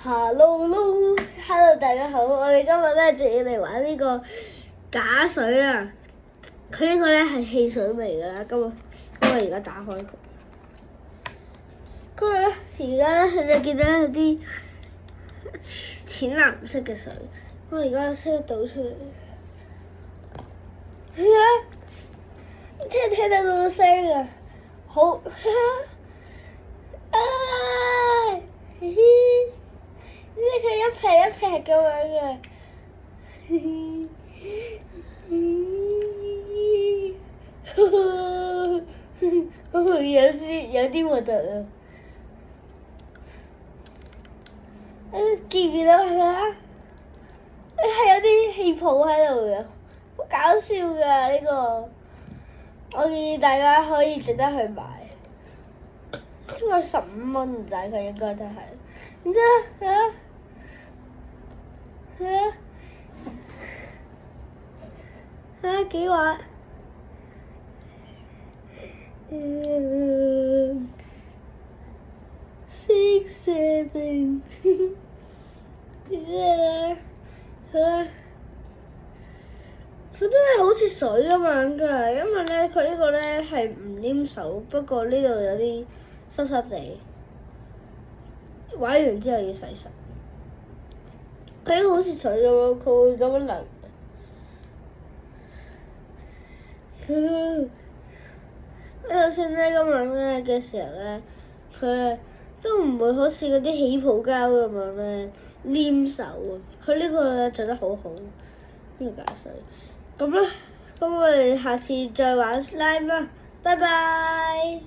Hello，大家好，我哋今日咧就要嚟玩呢個假水啊！佢呢個咧係汽水味㗎啦，今日而家打開佢。今日咧而家咧你就見到有啲淺藍色嘅水，我而家先倒出嚟。係啊，聽唔聽到嗰個聲啊？好啊！呢佢一劈一劈咁樣嘅，有啲核突啊！見唔見到佢啊？係有啲氣泡喺度嘅，好搞笑㗎呢個！我建議大家可以值得去買，應該15蚊大概應該就係。然之後睇下幾滑，6 7，佢真係好似水咁樣㗎，因為咧佢呢個咧係唔黏手，不過呢度有啲濕濕地，玩完之後要洗手。佢好似水咁咯，佢會咁樣流。就算咧咁樣咧嘅時候咧，佢咧都唔會好似嗰啲起泡膠咁樣咧黏手啊！佢呢個咧做得好好，呢個假水。咁咧，咁我哋下次再玩 slime 啦，拜拜。